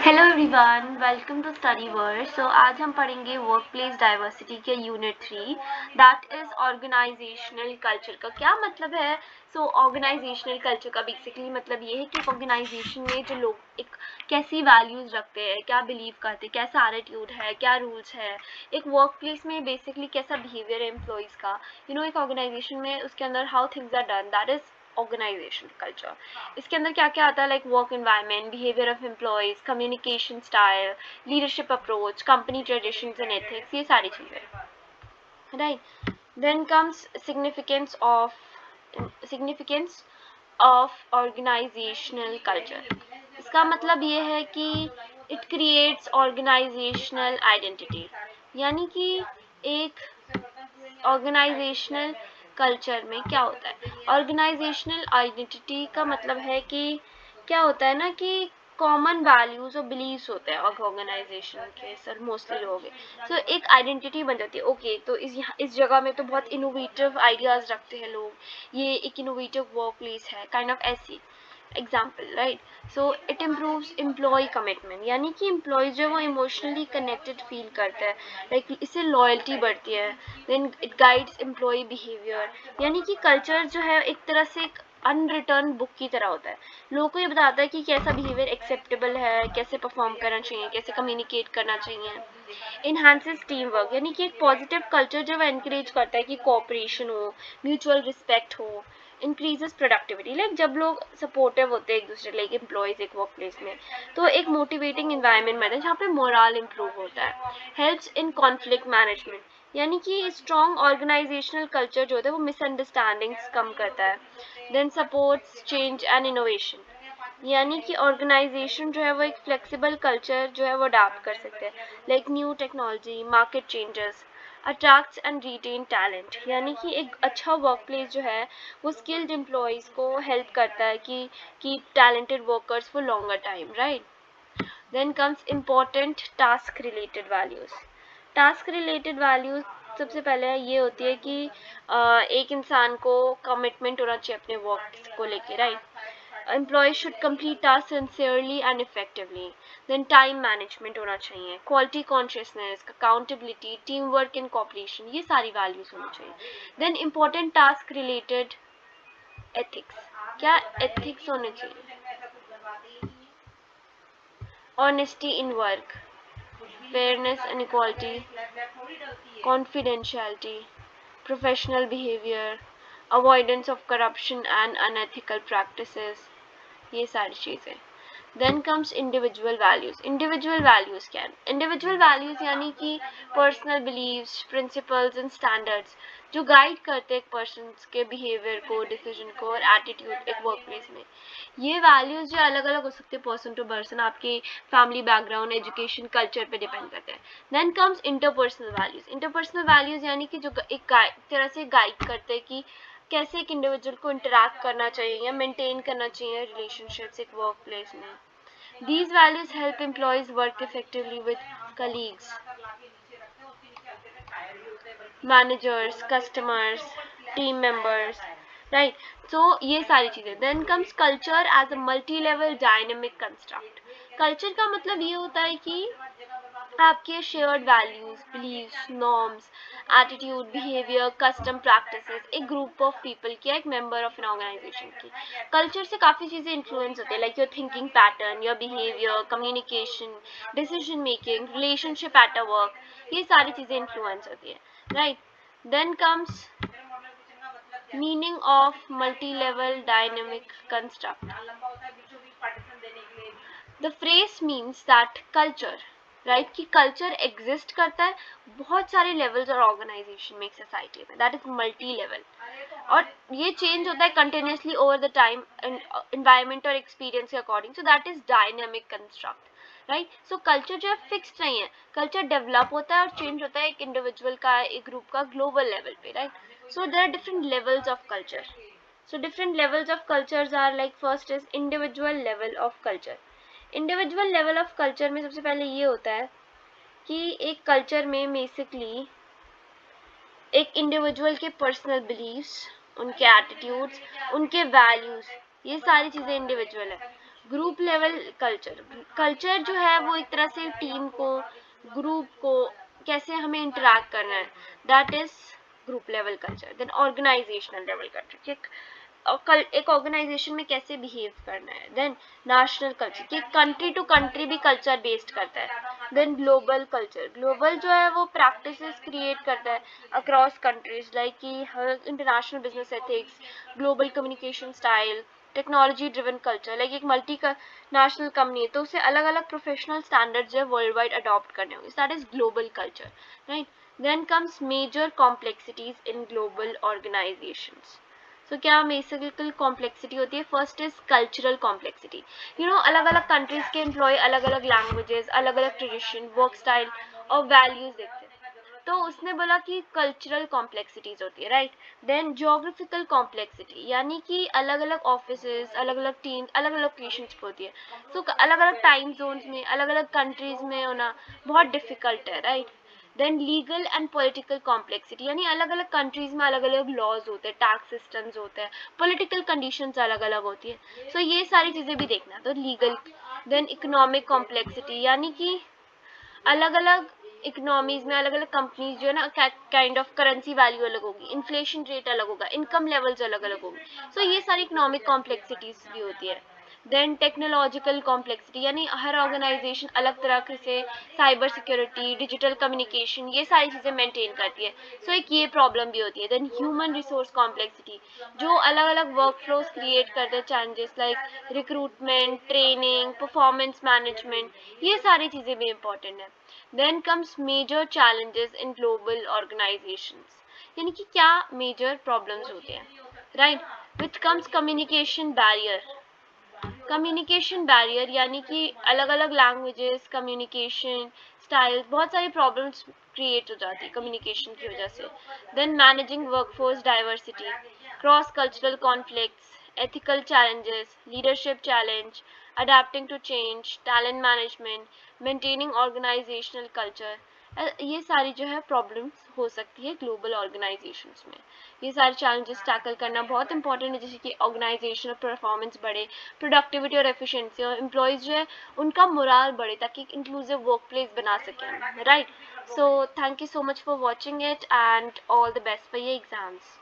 Hello everyone, welcome to study word. So आज हम पढ़ेंगे वर्क प्लेस डाइवर्सिटी के unit 3, that is organizational culture का क्या मतलब है। सो ऑर्गेनाइजेशनल कल्चर का बेसिकली मतलब ये है कि ऑर्गेनाइजेशन में जो लोग एक कैसी वैल्यूज रखते हैं, क्या बिलीव करते हैं, कैसा एटीट्यूड है, क्या रूल्स है, एक वर्क प्लेस में बेसिकली कैसा बिहेवियर है एम्प्लॉयज़ का, एक ऑर्गेनाइजेशन में उसके अंदर how things are done, that is organisation culture. इसके अंदर क्या क्या आता है, like work environment, behaviour of employees, communication style, leadership approach, company traditions and ethics, ये सारी चीज़ें, right. Then comes significance of organisational culture. इसका मतलब ये है कि इट क्रिएट्स ऑर्गेनाइजेशनल आइडेंटिटी, यानी कि एक ऑर्गेनाइजेशनल कल्चर में क्या होता है, ऑर्गेनाइजेशनल आइडेंटिटी का मतलब है कि क्या होता है ना कि कॉमन वैल्यूज और बिलीव्स होते हैं ऑर्गेनाइजेशन के, सर मोस्टली लोग तो एक आइडेंटिटी बन जाती है। ओके, तो इस जगह में तो बहुत इनोवेटिव आइडियाज रखते हैं लोग, ये एक इनोवेटिव वर्क प्लेस है, काइंड ऑफ ऐसी example, right. So it improves employee commitment, यानी कि एम्प्लॉय जो है वो इमोशनली कनेक्टेड फील करता है, लाइक इससे लॉयल्टी बढ़ती है। Then it guides employee behaviour, यानी कि कल्चर जो है एक तरह से एक अनरिटर्न बुक की तरह होता है, लोगों को ये बताता है कि कैसा बिहेवियर एक्सेप्टेबल है, कैसे परफॉर्म करना चाहिए, कैसे कम्युनिकेट करना चाहिए। इन्हांसेस टीम वर्क, यानी कि एक पॉजिटिव कल्चर जो है एनकरेज करता है कि कोऑपरेशन हो, म्यूचुअल रिस्पेक्ट हो, इंक्रीजेस प्रोडक्टिविटी, लाइक जब लोग सपोर्टिव होते हैं एक दूसरे, लाइक एम्प्लॉयज एक वर्क प्लेस में, तो एक मोटिवेटिंग इन्वायरमेंट बनता है जहाँ पे मोरल इम्प्रूव होता है। हेल्प्स इन कॉन्फ्लिक्ट मैनेजमेंट, यानी कि स्ट्रॉन्ग ऑर्गेनाइजेशनल कल्चर जो होता है वो मिसअंडरस्टैंडिंग्स कम करता है। Then supports change and innovation, यानी कि ऑर्गेनाइजेशन जो है वो एक फ्लेक्सिबल कल्चर जो है वो अडाप्ट कर सकते हैं, like new technology, market changes, attracts and retain talent, यानी कि एक अच्छा वर्क प्लेस जो है वो स्किल्ड एम्प्लॉयज़ को हेल्प करता है कि keep talented workers for longer time, right. Then comes important task related values. Task related values सबसे पहले ये होती है कि एक इंसान को कमिटमेंट होना चाहिए अपने वर्क को लेके, right. Employees should complete tasks sincerely and effectively. Then time management होना चाहिए, quality consciousness, accountability, teamwork and cooperation, ये सारी values होनी चाहिए. Then important task related ethics, क्या ethics होने चाहिए, honesty in work, fairness and equality, confidentiality, professional behavior, avoidance of corruption and unethical practices, ये सारी चीज़ें। Then comes individual values. Individual values क्या है, इंडिविजुअल वैल्यूज़ यानी कि personal beliefs, principles and standards जो गाइड करते हैं एक पर्सन के बिहेवियर को, डिसीजन को और एटीट्यूड एक वर्क प्लेस में। ये वैल्यूज़ जो अलग अलग हो सकते हैं पर्सन टू पर्सन, आपके फैमिली बैकग्राउंड, एजुकेशन, कल्चर पे डिपेंड करते हैं। Then comes interpersonal values. Interpersonal values यानी कि जो एक तरह से गाइड करते हैं कि कैसे एक इंडिविजुअल को इंटरैक्ट करना चाहिए या मेंटेन करना चाहिए रिलेशनशिप्स एक वर्क प्लेस में। These values help employees work effectively with colleagues, managers, customers, team members, right? So ये सारी चीज़ें। Then comes culture as a multi-level dynamic construct. Culture का मतलब ये होता है कि आपके shared values, beliefs, norms, attitude, behaviour, custom, practices एक ग्रुप ऑफ पीपल की, एक मेंबर ऑफ एन ऑर्गेनाइजेशन की। कल्चर से काफ़ी चीज़ें इन्फ्लुएंस होती है, like your thinking pattern, your behaviour, communication, decision making, relationship at a work, ये सारी चीज़ें इन्फ्लुएंस होती है, right. Then comes meaning of multi level dynamic construct. The phrase means that culture, right, कि कल्चर एग्जिस्ट करता है बहुत सारे लेवल्स और ऑर्गेनाइजेशन में एक सोसाइटी में, दैट इज मल्टी लेवल, और ये चेंज होता है continuously over the time environment और एक्सपीरियंस के according, so that is dynamic construct, right. So culture जो है फिक्स्ड नहीं है, कल्चर डेवलप होता है और चेंज होता है एक इंडिविजुअल का, एक ग्रुप का, ग्लोबल लेवल पे, right. So there are different levels of culture. So different levels of cultures are like, first is individual level of culture. Individual level of culture में सबसे पहले ये होता है कि एक कल्चर में बेसिकली एक इंडिविजुअल के पर्सनल बिलीव्स, उनके एटीट्यूड्स, उनके वैल्यूज़, ये सारी चीज़ें इंडिविजुअल है। ग्रुप लेवल कल्चर, कल्चर जो है वो एक तरह से टीम को, ग्रुप को कैसे हमें इंटरेक्ट करना है, that is group level culture. Then organisational level culture, एक ऑर्गेनाइजेशन में कैसे बिहेव करना है। देन नेशनल कल्चर, कि कंट्री टू कंट्री भी कल्चर बेस्ड करता है। देन ग्लोबल कल्चर, ग्लोबल जो है वो प्रैक्टिसेस क्रिएट करता है अक्रॉस कंट्रीज, लाइक कि international business ethics, global communication style, technology driven culture, like एक मल्टी नेशनल कंपनी है तो उसे अलग अलग प्रोफेशनल स्टैंडर्ड जो है वर्ल्ड वाइड अडॉप्ट करने होंगे, that is global culture, right. Then comes major complexities in global organizations. So क्या मेसोरिकल कॉम्प्लेक्सिटी होती है? फर्स्ट इज कल्चरल कॉम्प्लेक्सिटी, अलग अलग कंट्रीज के एम्प्लॉय अलग अलग लैंग्वेजेस, अलग अलग ट्रेडिशन, वर्क स्टाइल और वैल्यूज देखते हैं, तो उसने बोला कि कल्चरल कॉम्प्लेक्सिटीज होती है, राइट। देन ज्योग्राफिकल कॉम्प्लेक्सिटी, यानी कि अलग अलग ऑफिसेज, अलग अलग टीम, अलग अलग लोकेशंस पे होती है, सो अलग अलग टाइम जोन्स में अलग अलग कंट्रीज में होना बहुत डिफिकल्ट है, right. Then legal and political complexity, यानी अलग अलग कंट्रीज में अलग अलग लॉज होते हैं, टैक्स सिस्टम्स होते हैं, पॉलिटिकल कंडीशंस अलग अलग होती है, सो ये सारी चीज़ें भी देखना है, तो लीगल। देन इकोनॉमिक कॉम्प्लेक्सिटी, यानी कि अलग अलग इकोनॉमीज में अलग अलग कंपनीज जो है ना, काइंड ऑफ करेंसी वैल्यू अलग होगी, इन्फ्लेशन रेट अलग होगा, इनकम लेवल्स अलग अलग होंगे, सो ये सारी इकोनॉमिक कॉम्प्लेक्सिटीज भी होती है। देन टेक्नोलॉजिकल कॉम्प्लेक्सिटी, यानी हर ऑर्गेनाइजेशन अलग तरह से साइबर सिक्योरिटी, डिजिटल कम्युनिकेशन, ये सारी चीज़ें मेंटेन करती है, सो एक ये प्रॉब्लम भी होती है। देन ह्यूमन रिसोर्स कॉम्प्लेक्सिटी, जो अलग अलग वर्क फ्लोज क्रिएट करते हैं, challenges like recruitment, training, performance management, ये सारी चीज़ें भी इंपॉर्टेंट है। Then comes major challenges in global organisations, यानी कि क्या मेजर प्रॉब्लम्स होते हैं, right. Which comes communication barrier, communication barrier यानी कि अलग अलग लैंग्वेजेस, कम्युनिकेशन स्टाइल, बहुत सारी प्रॉब्लम्स क्रिएट हो जाती है कम्युनिकेशन की वजह से। Then managing workforce diversity, cross cultural conflicts, ethical challenges, leadership challenge, adapting to change, talent management, maintaining organizational culture, ये सारी जो है प्रॉब्लम्स हो सकती है ग्लोबल ऑर्गेनाइजेशंस में। ये सारे चैलेंजेस टैकल करना बहुत इंपॉर्टेंट है, जैसे कि ऑर्गेनाइजेशनल परफॉर्मेंस बढ़े, प्रोडक्टिविटी और एफिशिएंसी, और एम्प्लॉयज़ जो है उनका मोराल बढ़े, ताकि इंक्लूसिव वर्क प्लेस बना सकें, right. So thank you so much for watching it and all the best for your exams.